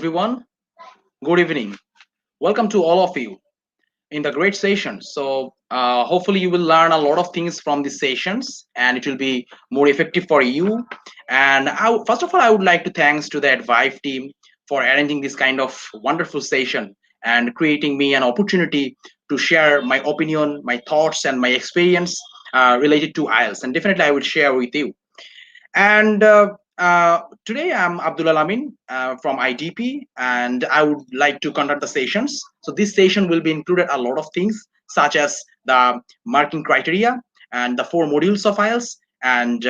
everyone. Good evening. Welcome to all of you in the great session. Hopefully, you will learn a lot of things from these sessions, and it will be more effective for you. First of all, I would like to thanks to the Edvive team for arranging this kind of wonderful session and creating me an opportunity to share my opinion, my thoughts, and my experience related to IELTS. And definitely, I will share with you. Today I'm Abdul Alamin from IDP, and I would like to conduct the sessions. So this session will be included a lot of things such as the marking criteria and the four modules of IELTS, and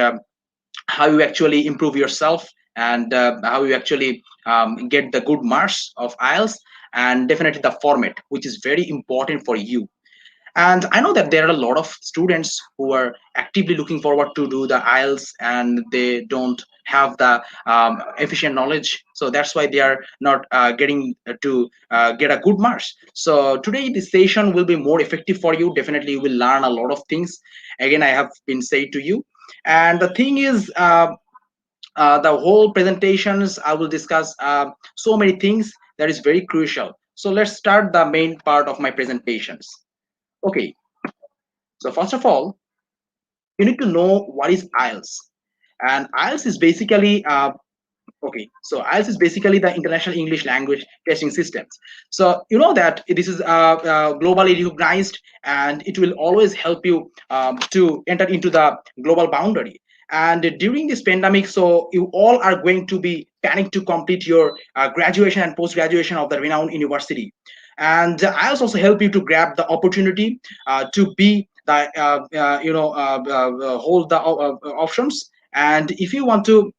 how you actually improve yourself, and how you actually get the good marks of IELTS, and definitely the format, which is very important for you. And I know that there are a lot of students who are actively looking forward to do the IELTS, and they don't have the efficient knowledge. So that's why they are not getting to get a good marks. So today this session will be more effective for you. Definitely you will learn a lot of things. Again, I have been said to you. And the thing is, the whole presentations, I will discuss so many things that is very crucial. So let's start the main part of my presentations. Okay, so first of all, you need to know what is IELTS. And IELTS is basically IELTS is basically the International English Language Testing Systems. So you know that this is globally recognized, and it will always help you to enter into the global boundary. And during this pandemic, so you all are going to be panicked to complete your graduation and post-graduation of the renowned university. And IELTS also help you to grab the opportunity to be the hold the options. And if you want to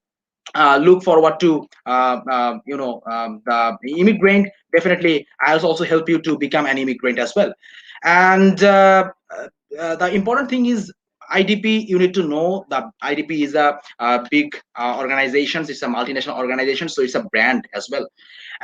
look forward to the immigrant, definitely IELTS also help you to become an immigrant as well. And the important thing is IDP. You need to know that IDP is a big organization. It's a multinational organization, so it's a brand as well.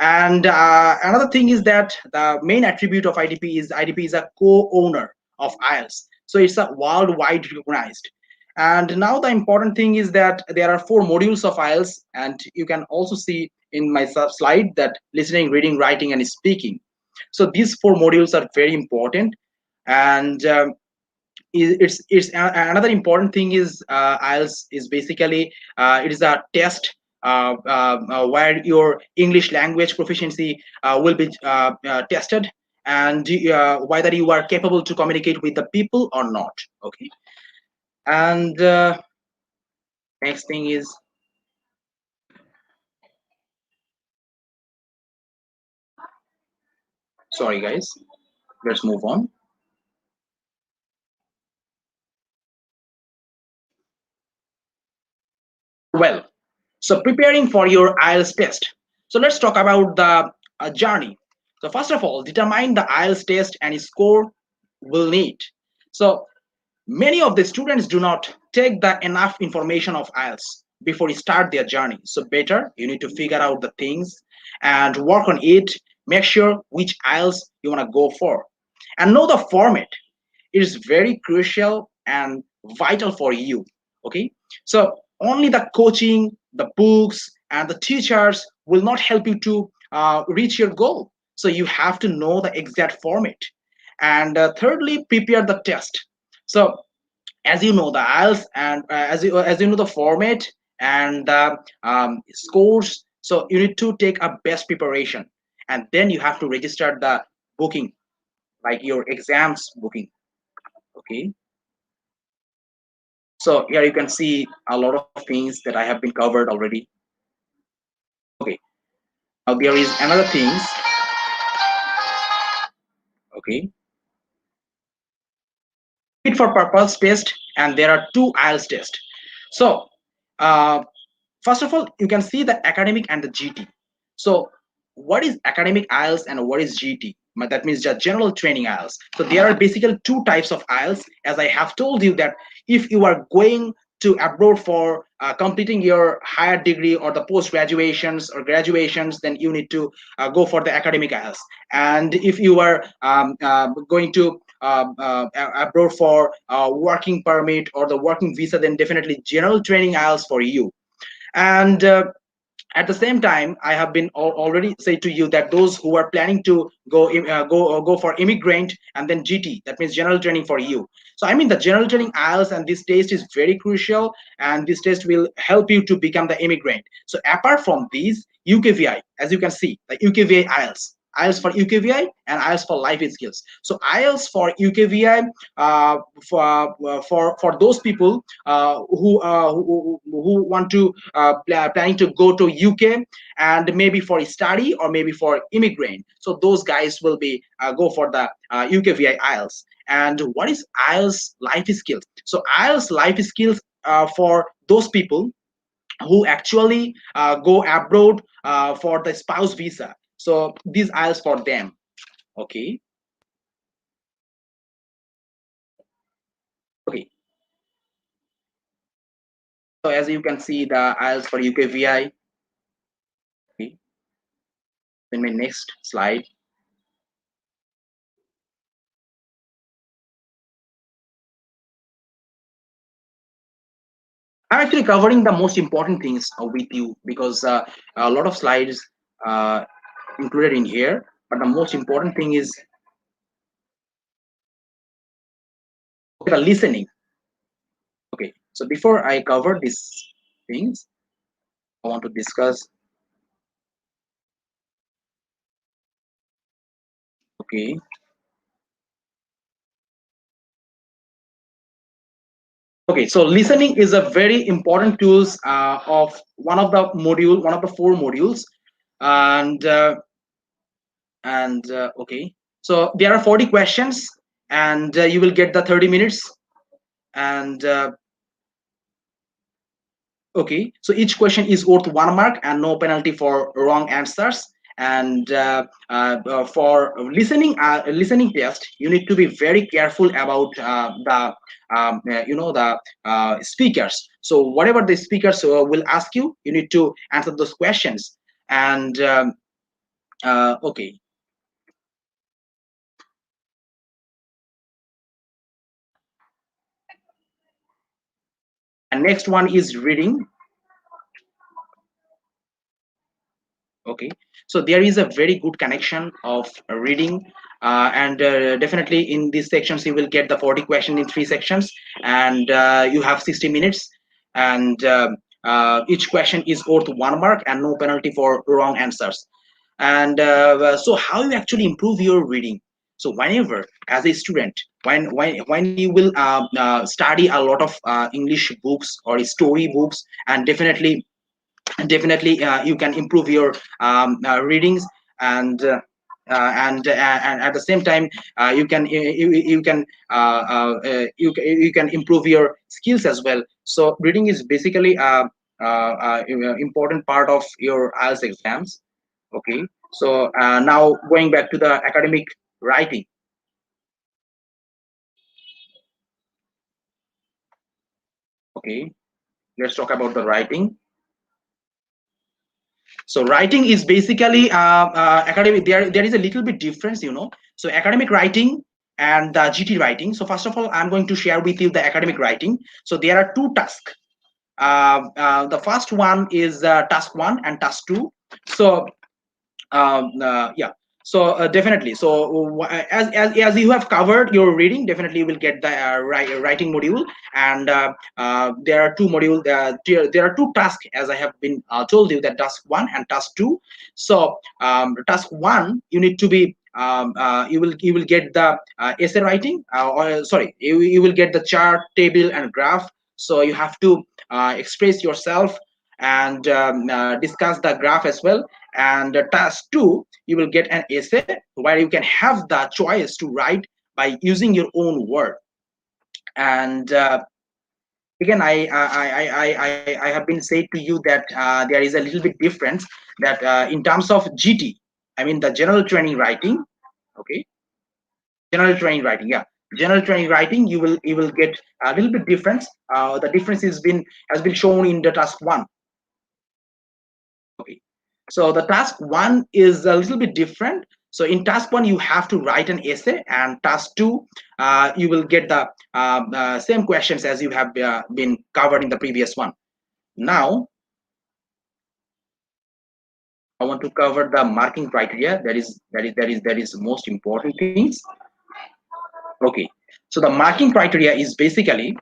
And another thing is that the main attribute of IDP is a co-owner of IELTS, so it's a worldwide recognized. And now the important thing is that there are four modules of IELTS, and you can also see in my slide that listening, reading, writing, and speaking. So these four modules are very important. And another important thing is IELTS is basically it is a test where your English language proficiency will be tested, and whether you are capable to communicate with the people or not. Okay. And next thing is, sorry guys, let's move on. Well, so preparing for your IELTS test. So let's talk about the journey. So first of all, determine the IELTS test and score will need. So many of the students do not take the enough information of IELTS before you start their journey. So better, you need to figure out the things and work on it. Make sure which IELTS you want to go for, and know the format. It is very crucial and vital for you. Okay, so only the coaching, the books, and the teachers will not help you to reach your goal. So you have to know the exact format. And thirdly, prepare the test. So as you know the IELTS, and as you know the format and the scores, so you need to take a best preparation, and then you have to register the booking, like your exams booking. Okay, so here you can see a lot of things that I have been covered already. Okay, now there is another things. Okay, fit for purpose test, and there are two IELTS tests. So first of all, you can see the academic and the GT. So what is academic IELTS and what is GT? That means the general training IELTS. So there are basically two types of IELTS. As I have told you that if you are going to abroad for completing your higher degree or the post graduations or graduations, then you need to go for the academic IELTS. And if you are going to abroad for working permit or the working visa, then definitely general training IELTS for you. And At the same time, I have been already said to you that those who are planning to go for immigrant and then GT, that means general training for you. So I mean the general training IELTS and this test is very crucial, and this test will help you to become the immigrant. So apart from these, UKVI, as you can see, the UKVI IELTS. IELTS for UKVI and IELTS for life skills. So IELTS for UKVI, for those people who want to planning to go to UK and maybe for study or maybe for immigrant. So those guys will be go for the UKVI IELTS. And what is IELTS life skills? So IELTS life skills for those people who actually go abroad for the spouse visa. So these IELTS for them. Okay. Okay. So as you can see, the IELTS for UKVI. Okay. In my next slide. I'm actually covering the most important things with you because a lot of slides uh, included in here, but the most important thing is okay, the listening. Okay, so before I cover these things, I want to discuss. Okay, okay, so listening is a very important tools of one of the four modules, and okay, so there are 40 questions, and you will get the 30 minutes, and okay, so each question is worth 1 mark and no penalty for wrong answers. And for listening test, you need to be very careful about the the speakers. So whatever the speakers will ask you, you need to answer those questions. And okay, and next one is reading. Okay, so there is a very good connection of reading, and definitely in these sections you will get the 40 question in 3 sections, and you have 60 minutes, and each question is worth 1 mark and no penalty for wrong answers. And so how you actually improve your reading? So whenever as a student, when you will study a lot of English books or story books, and definitely you can improve your readings, and and at the same time you can improve your skills as well. So reading is basically important part of your IELTS exams. Okay, so now going back to the academic writing. Okay, let's talk about the writing. So writing is basically academic. There is a little bit difference, you know. So academic writing and the GT writing. So first of all, I'm going to share with you the academic writing. So there are two tasks. The first one is task one and task two. So yeah, so definitely, so as you have covered your reading, definitely you will get the writing module. And there are two module, there are two tasks, as I have been told you, that task one and task two. So task one, you need to be you will get the essay writing, or sorry, you will get the chart, table and graph. So you have to express yourself and discuss the graph as well. And task two, you will get an essay where you can have the choice to write by using your own word. And again, I have been said to you that there is a little bit difference, that in terms of GT, I mean the general training writing. Okay, general training writing, yeah, general training writing, you will get a little bit difference. The difference has been shown in the task one. Okay, so the task one is a little bit different. So in task one, you have to write an essay, and task two, you will get the same questions as you have been covered in the previous one. Now, I want to cover the marking criteria. That is most important things. Okay, so the marking criteria is basically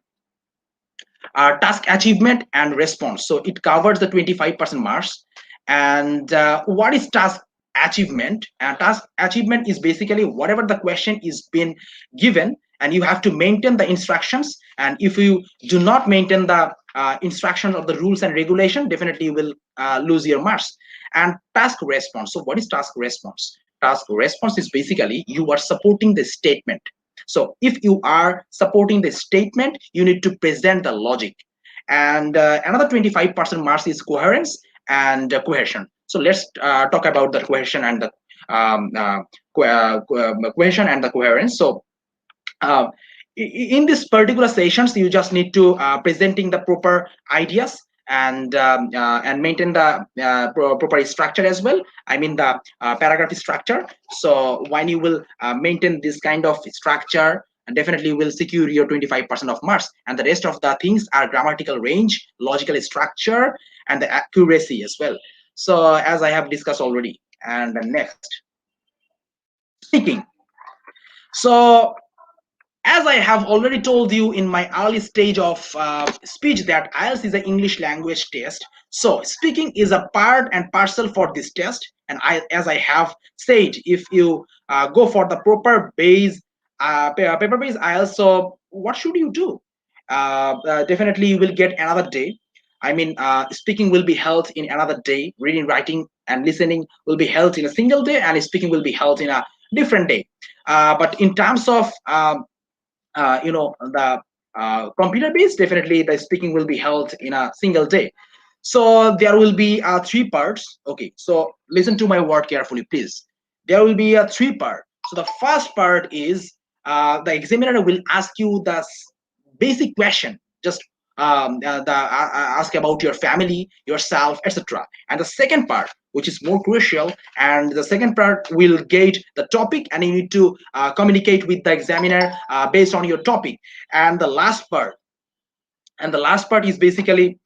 task achievement and response. So it covers the 25% marks. And what is task achievement? Task achievement is basically whatever the question is been given, and you have to maintain the instructions. And if you do not maintain the instructions of the rules and regulation, definitely you will lose your marks. And task response. So what is task response? Task response is basically you are supporting the statement. So if you are supporting the statement, you need to present the logic. And another 25% marks is coherence and cohesion. So let's talk about the cohesion and the cohesion and the coherence. So uh, in this particular sessions, you just need to presenting the proper ideas and maintain the proper structure as well. I mean the paragraph structure. So when you will maintain this kind of structure, definitely will secure your 25% of marks. And the rest of the things are grammatical range, logical structure, and the accuracy as well. So as I have discussed already. And the next, speaking. So as I have already told you in my early stage of speech that IELTS is an English language test. So speaking is a part and parcel for this test. And as I have said, if you go for the proper base, paper based IELTS, so what should you do? Definitely you will get another day. I mean, speaking will be held in another day. Reading, writing, and listening will be held in a single day, and speaking will be held in a different day. But in terms of the computer based, definitely the speaking will be held in a single day. So there will be three parts. Okay, so listen to my word carefully, please. There will be a three part. So the first part is the examiner will ask you the basic question, just ask about your family, yourself, etc. And the second part, which is more crucial, and the second part will gauge the topic, and you need to communicate with the examiner based on your topic. And the last part, is basically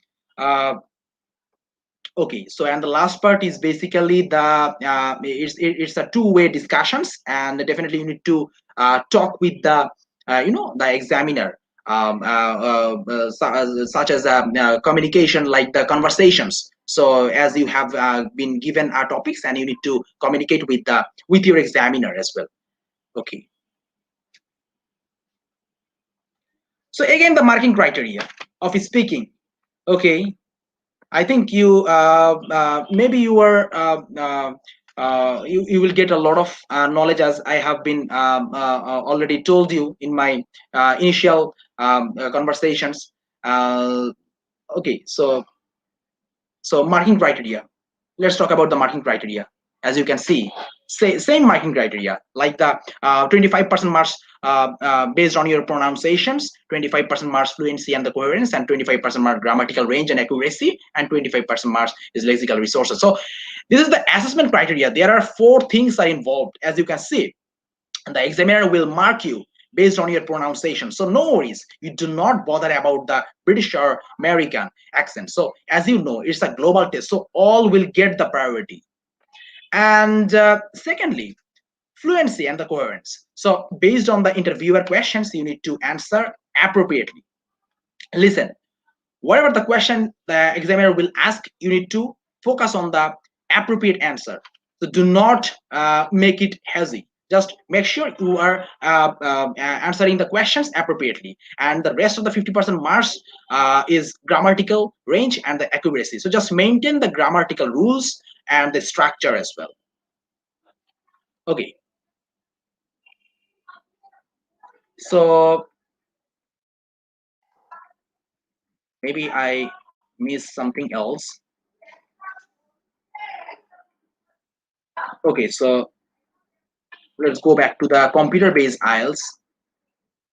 okay. So and the last part is basically the it's a two-way discussions, and definitely you need to talk with the the examiner, such as communication, like the conversations. So as you have been given topics, and you need to communicate with your examiner as well. Okay. So again, the marking criteria of speaking. Okay, I think you maybe you are you will get a lot of knowledge, as I have been already told you in my initial conversations. Uh, okay, so marking criteria. Let's talk about the marking criteria. As you can see, same marking criteria, like the 25% marks based on your pronunciations, 25% marks fluency and the coherence, and 25% mark grammatical range and accuracy, and 25% marks is lexical resources. So this is the assessment criteria. There are four things are involved, as you can see. And the examiner will mark you based on your pronunciation. So no worries, you do not bother about the British or American accent. So as you know, it's a global test, so all will get the priority. And secondly, fluency and the coherence. So based on the interviewer questions, you need to answer appropriately. Listen, whatever the question the examiner will ask, you need to focus on the appropriate answer. So do not make it hazy. Just make sure you are answering the questions appropriately. And the rest of the 50% marks is grammatical range and the accuracy. So just maintain the grammatical rules and the structure as well. Okay. So maybe I missed something else. Okay, so let's go back to the computer-based IELTS.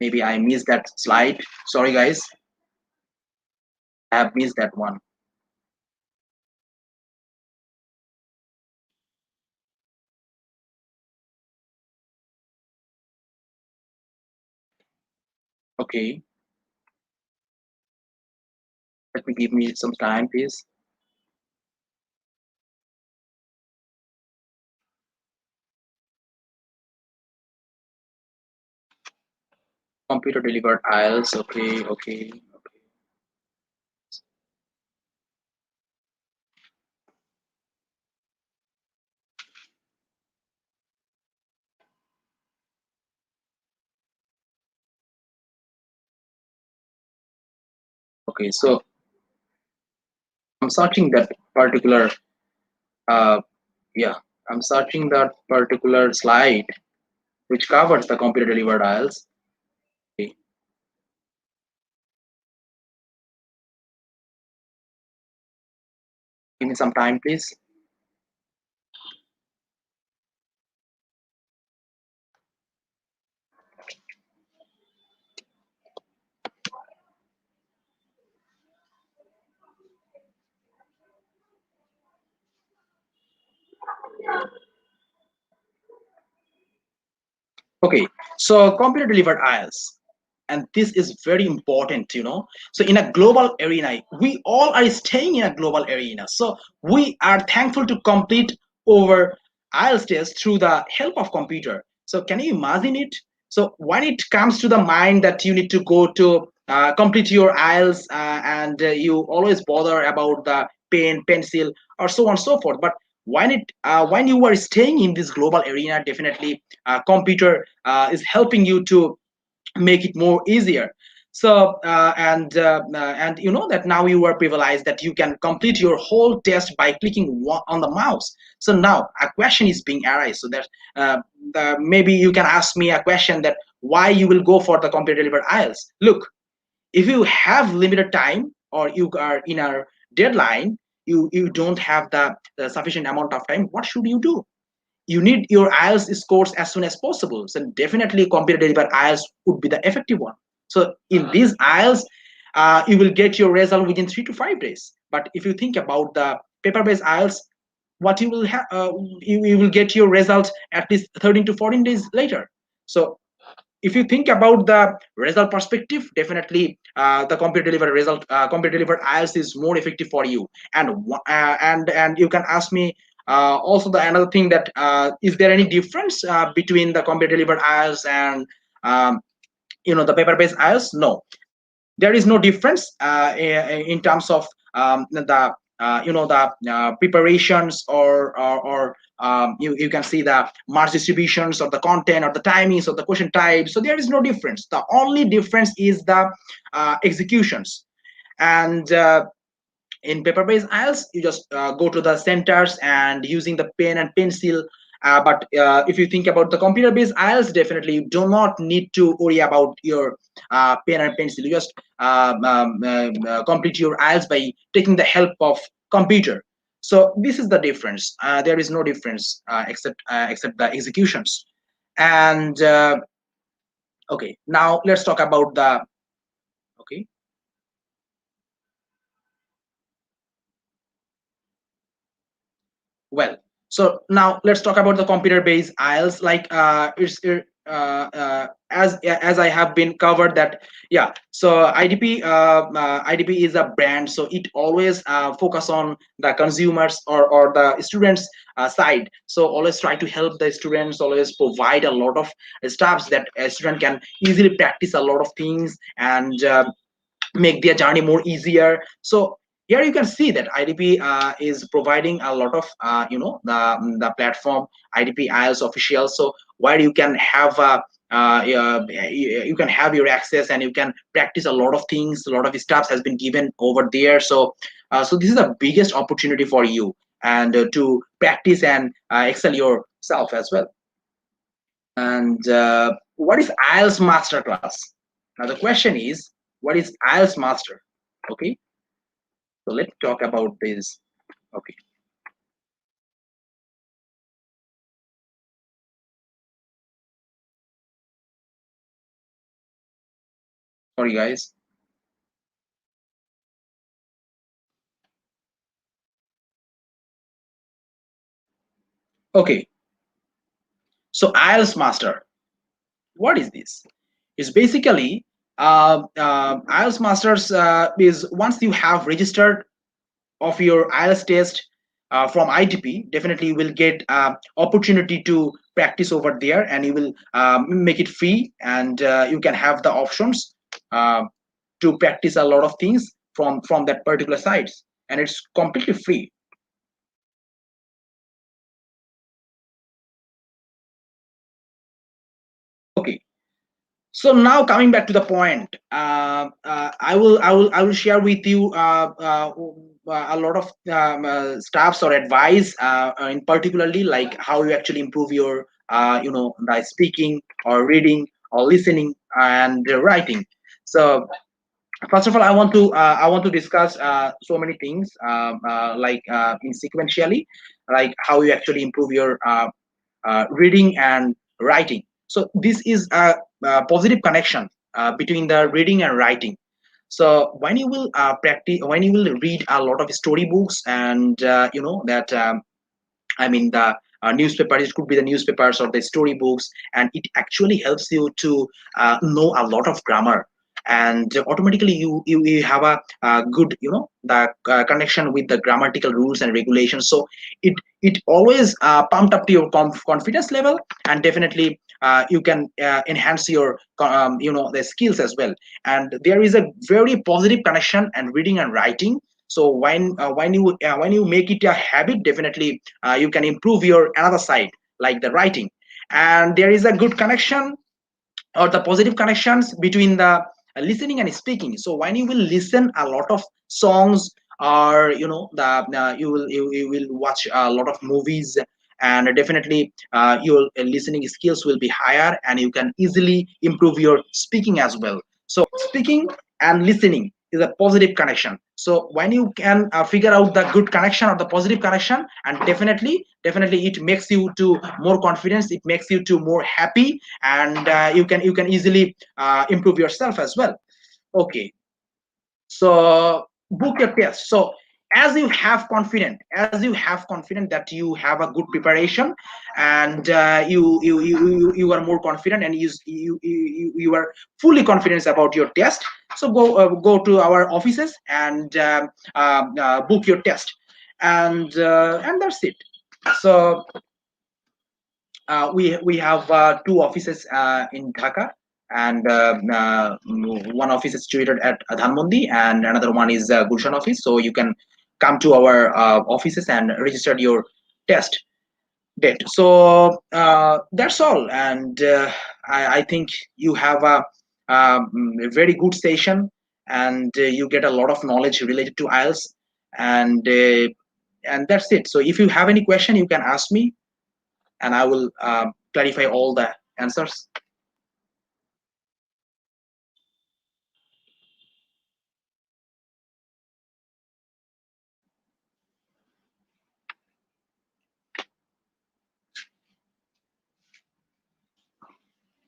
Maybe I missed that slide. Sorry, guys. I have missed that one. Okay. Let me give me some time, please. Computer delivered IELTS. Okay, okay, okay. Okay, so I'm searching that particular uh yeah, I'm searching that particular slide which covers the computer delivered IELTS. Okay, give me some time, please. Okay, so computer delivered IELTS, and this is very important, you know. So in a global arena, we all are staying in a global arena. So we are thankful to complete our IELTS test through the help of computer. So can you imagine it? So when it comes to the mind that you need to go to complete your IELTS and you always bother about the pen, pencil, or so on and so forth. But when you are staying in this global arena, definitely computer is helping you to make it more easier. So and you know that now you are privileged that you can complete your whole test by clicking on the mouse. So now a question is being arised, so that maybe you can ask me a question that why you will go for the computer delivered IELTS. Look, if you have limited time or you are in a deadline, you don't have the sufficient amount of time, what should you do? You need your IELTS scores as soon as possible. So definitely computer delivered IELTS would be the effective one. So in these IELTS, you will get your result within 3 to 5 days. But if you think about the paper-based IELTS, what you will have, you will get your result at least 13 to 14 days later. So if you think about the result perspective, definitely the computer delivered IELTS is more effective for you. And you can ask me also the another thing that is there any difference between the computer delivered IELTS and the paper based IELTS? No, there is no difference in terms of the the preparations or you can see the marks distributions of the content or the timings of the question type. So there is no difference. The only difference is the executions. And in paper-based IELTS, you just go to the centers and using the pen and pencil. But if you think about the computer-based IELTS, definitely you do not need to worry about your pen and pencil. You just complete your IELTS by taking the help of computer. So this is the difference. There is no difference except the executions. And okay, now let's talk about the okay. Well, so now let's talk about the computer-based IELTS. Like as I have been covered that, yeah. So IDP is a brand, so it always focus on the consumers or the students side. So always try to help the students. Always provide a lot of stuffs that a student can easily practice a lot of things and make their journey more easier. So here you can see that IDP is providing a lot of the platform IDP IELTS official. So where you can have you can have your access and you can practice a lot of things. A lot of stuff has been given over there. So so this is the biggest opportunity for you and to practice and excel yourself as well. And what is IELTS Masterclass? Now the question is, what is IELTS Master? Okay, so let's talk about this. Okay, sorry guys. Okay, so IELTS Master, what is this? It's basically IELTS Masters is once you have registered of your IELTS test, from IDP, definitely you will get opportunity to practice over there, and you will make it free, and you can have the options uh, to practice a lot of things from that particular sites, and it's completely free. Okay, so now coming back to the point, I will share with you a lot of stuffs or advice in particularly, like how you actually improve your by speaking or reading or listening and writing. So first of all, I want to discuss so many things, like in sequentially, like how you actually improve your reading and writing. So this is a positive connection between the reading and writing. So when you will practice, when you will read a lot of storybooks, and that I mean the newspaper, it could be the newspapers or the storybooks, and it actually helps you to know a lot of grammar, and automatically you have a good, the connection with the grammatical rules and regulations. So it always pumped up to your confidence level, and definitely you can enhance your the skills as well. And there is a very positive connection and reading and writing. So when you make it a habit, definitely you can improve your another side, like the writing. And there is a good connection or the positive connections between the listening and speaking. So when you will listen a lot of songs, or the you will watch a lot of movies, and definitely your listening skills will be higher, and you can easily improve your speaking as well. So speaking and listening is a positive connection. So when you can figure out the good connection or the positive connection, and definitely it makes you to more confidence, it makes you to more happy, and you can easily improve yourself as well. Okay, so book your test. So as you have confident that you have a good preparation, and you are more confident, and you are fully confident about your test. So go to our offices and book your test, and that's it. So we have two offices in Dhaka, and one office is situated at Dhanmondi, and another one is Gulshan office. So you can come to our offices and register your test date. So that's all, and I think you have a very good session, and you get a lot of knowledge related to IELTS, and that's it. So if you have any question, you can ask me, and I will clarify all the answers.